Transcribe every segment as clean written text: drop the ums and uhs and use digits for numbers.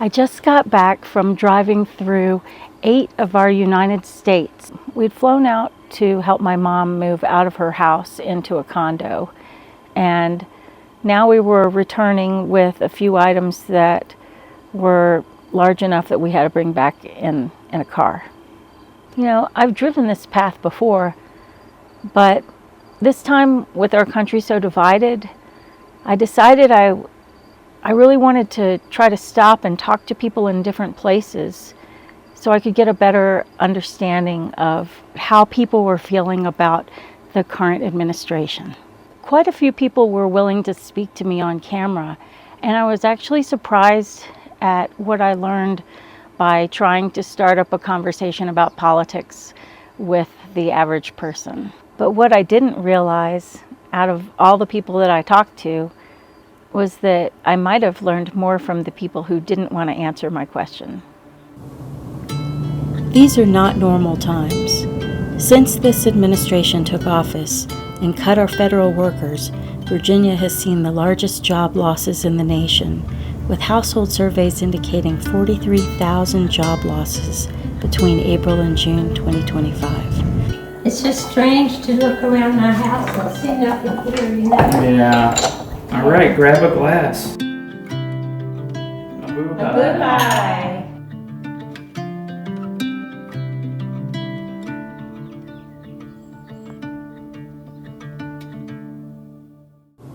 I just got back from driving through 8 of our United States. We'd flown out to help my mom move out of her house into a condo, and now we were returning with a few items that were large enough that we had to bring back in a car. You know, I've driven this path before, but this time with our country so divided, I decided I really wanted to try to stop and talk to people in different places so I could get a better understanding of how people were feeling about the current administration. Quite a few people were willing to speak to me on camera, and I was actually surprised at what I learned by trying to start up a conversation about politics with the average person. But what I didn't realize out of all the people that I talked to was that I might have learned more from the people who didn't want to answer my question. These are not normal times. Since this administration took office and cut our federal workers, Virginia has seen the largest job losses in the nation, with household surveys indicating 43,000 job losses between April and June 2025. It's just strange to look around my house and see nothing here, you know? Yeah. All right, grab a glass. Goodbye.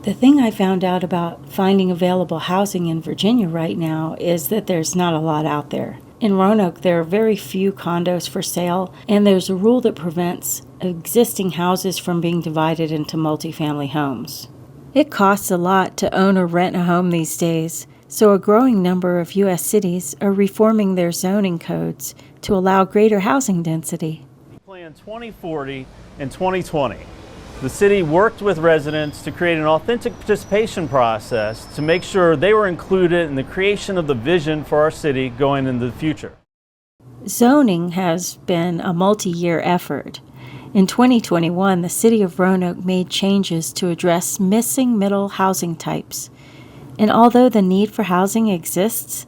The thing I found out about finding available housing in Virginia right now is that there's not a lot out there. In Roanoke, there are very few condos for sale, and there's a rule that prevents existing houses from being divided into multifamily homes. It costs a lot to own or rent a home these days, so a growing number of U.S. cities are reforming their zoning codes to allow greater housing density. Plan 2040 and 2020. The city worked with residents to create an authentic participation process to make sure they were included in the creation of the vision for our city going into the future. Zoning has been a multi-year effort. In 2021, the city of Roanoke made changes to address missing middle housing types. And although the need for housing exists,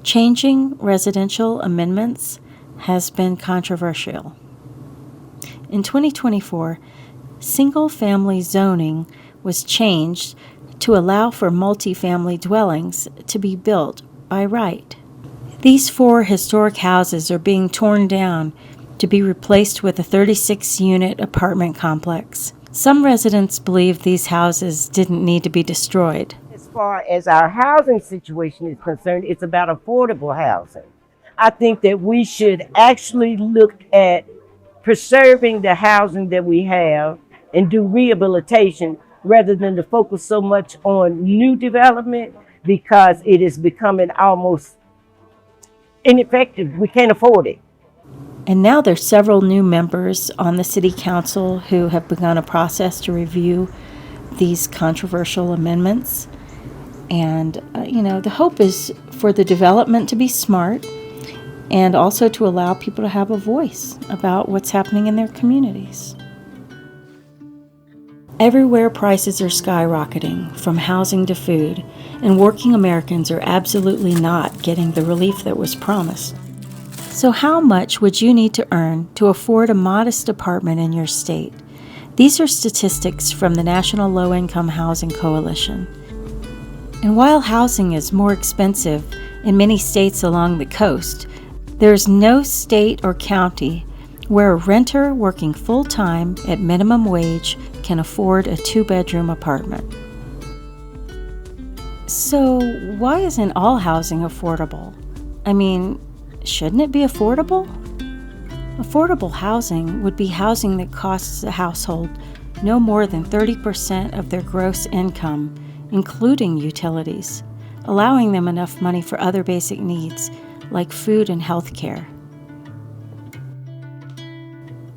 changing residential amendments has been controversial. In 2024, single-family zoning was changed to allow for multifamily dwellings to be built by right. These 4 historic houses are being torn down to be replaced with a 36-unit apartment complex. Some residents believe these houses didn't need to be destroyed. As far as our housing situation is concerned, it's about affordable housing. I think that we should actually look at preserving the housing that we have and do rehabilitation rather than to focus so much on new development, because it is becoming almost ineffective. We can't afford it. And now there's several new members on the city council who have begun a process to review these controversial amendments. And, the hope is for the development to be smart and also to allow people to have a voice about what's happening in their communities. Everywhere prices are skyrocketing, from housing to food, and working Americans are absolutely not getting the relief that was promised. So how much would you need to earn to afford a modest apartment in your state? These are statistics from the National Low-Income Housing Coalition. And while housing is more expensive in many states along the coast, there is no state or county where a renter working full-time at minimum wage can afford a 2-bedroom apartment. So why isn't all housing affordable? I mean, shouldn't it be affordable? Affordable housing would be housing that costs a household no more than 30% of their gross income, including utilities, allowing them enough money for other basic needs like food and health care.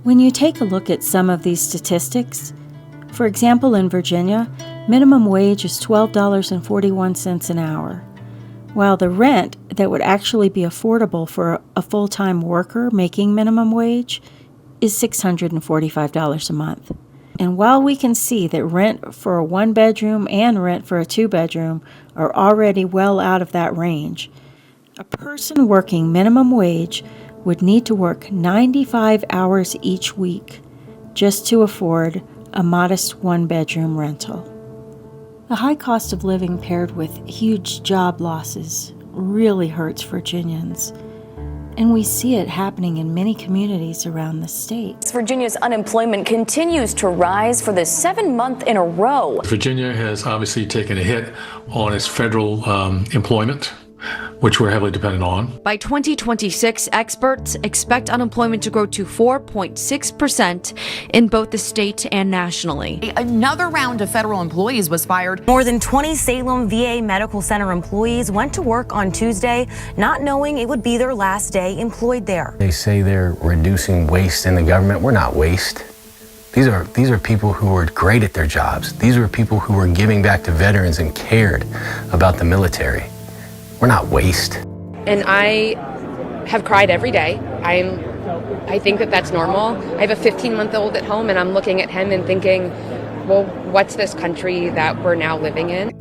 When you take a look at some of these statistics, for example, in Virginia, minimum wage is $12.41 an hour, while the rent that would actually be affordable for a full-time worker making minimum wage is $645 a month. And while we can see that rent for a 1-bedroom and rent for a 2-bedroom are already well out of that range, A person working minimum wage would need to work 95 hours each week just to afford a modest one-bedroom rental. The high cost of living paired with huge job losses really hurts Virginians. And we see it happening in many communities around the state. Virginia's unemployment continues to rise for the 7th month in a row. Virginia has obviously taken a hit on its federal employment, which we're heavily dependent on. By 2026, experts expect unemployment to grow to 4.6% in both the state and nationally. Another round of federal employees was fired. More than 20 Salem VA Medical Center employees went to work on Tuesday, not knowing it would be their last day employed there. They say they're reducing waste in the government. We're not waste. These are people who are great at their jobs. These are people who are giving back to veterans and cared about the military. We're not waste. And I have cried every day. I think that that's normal. I have a 15-month-old at home, and I'm looking at him and thinking, well, what's this country that we're now living in?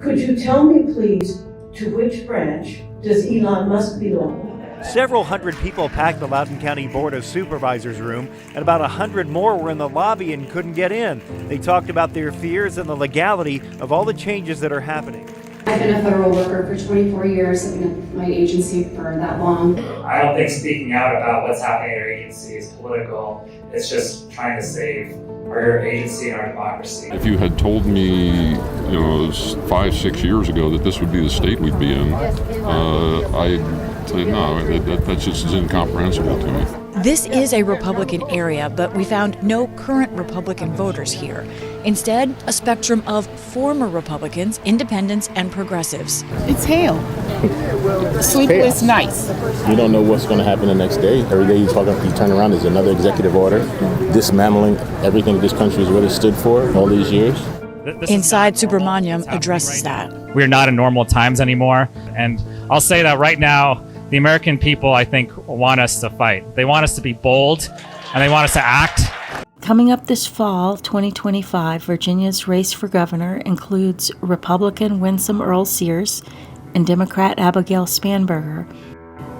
Could you tell me, please, to which branch does Elon Musk belong? Several hundred people packed the Loudoun County Board of Supervisors room, and about 100 more were in the lobby and couldn't get in. They talked about their fears and the legality of all the changes that are happening. I've been a federal worker for 24 years. I've been at my agency for that long. I don't think speaking out about what's happening at our agency is political. It's just trying to save our agency and our democracy. If you had told me, 5-6 years ago that this would be the state we'd be in, I'd say no, that just is incomprehensible to me. This is a Republican area, but we found no current Republican voters here. Instead, a spectrum of former Republicans, independents, and progressives. It's hell. Sleepless nights. You don't know what's going to happen the next day. Every day you turn around, there's another executive order dismantling everything this country has really stood for all these years. Inside Subramaniam addresses that. We're not in normal times anymore, and I'll say that right now, the American people, I think, want us to fight. They want us to be bold, and they want us to act. Coming up this fall, 2025, Virginia's race for governor includes Republican Winsome Earl Sears and Democrat Abigail Spanberger,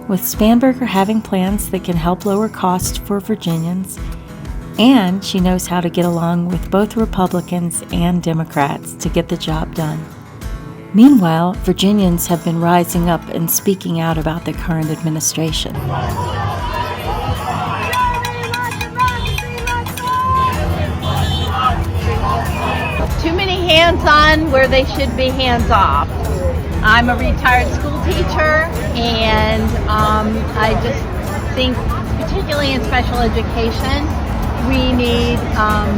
with Spanberger having plans that can help lower costs for Virginians, and she knows how to get along with both Republicans and Democrats to get the job done. Meanwhile, Virginians have been rising up and speaking out about the current administration. Too many hands-on where they should be hands-off. I'm a retired school teacher, and I just think, particularly in special education, we need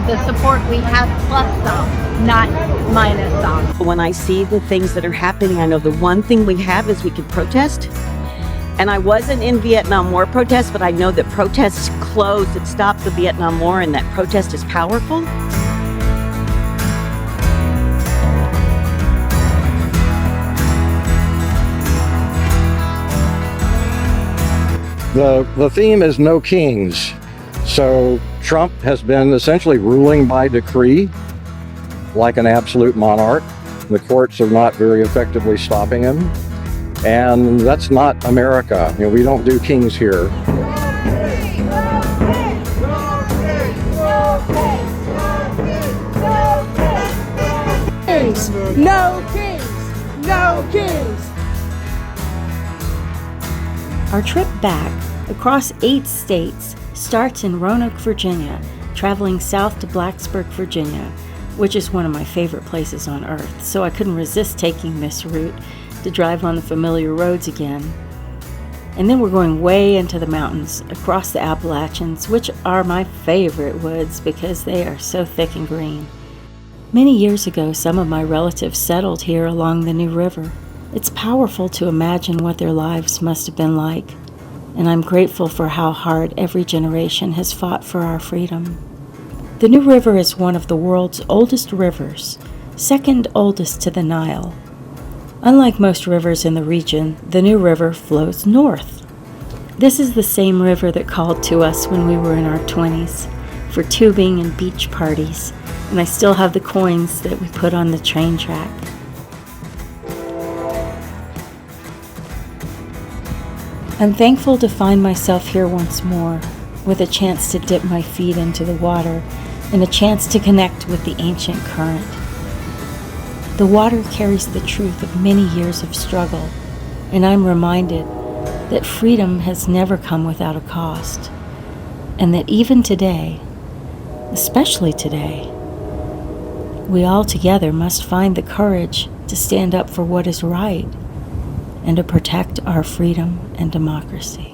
the support we have plus some, not minus some. When I see the things that are happening, I know the one thing we have is we can protest. And I wasn't in Vietnam War protests, but I know that protests closed and stopped the Vietnam War, and that protest is powerful. The theme is no kings. So Trump has been essentially ruling by decree, like an absolute monarch. The courts are not very effectively stopping him. And that's not America. We don't do kings here. No kings! No kings! Our trip back across 8 states starts in Roanoke, Virginia, traveling south to Blacksburg, Virginia, which is one of my favorite places on earth, so I couldn't resist taking this route to drive on the familiar roads again. And then we're going way into the mountains, across the Appalachians, which are my favorite woods because they are so thick and green. Many years ago, some of my relatives settled here along the New River. It's powerful to imagine what their lives must have been like, and I'm grateful for how hard every generation has fought for our freedom. The New River is one of the world's oldest rivers, second oldest to the Nile. Unlike most rivers in the region, the New River flows north. This is the same river that called to us when we were in our 20s for tubing and beach parties, and I still have the coins that we put on the train track. I'm thankful to find myself here once more, with a chance to dip my feet into the water and a chance to connect with the ancient current. The water carries the truth of many years of struggle, and I'm reminded that freedom has never come without a cost, and that even today, especially today, we all together must find the courage to stand up for what is right and to protect our freedom and democracy.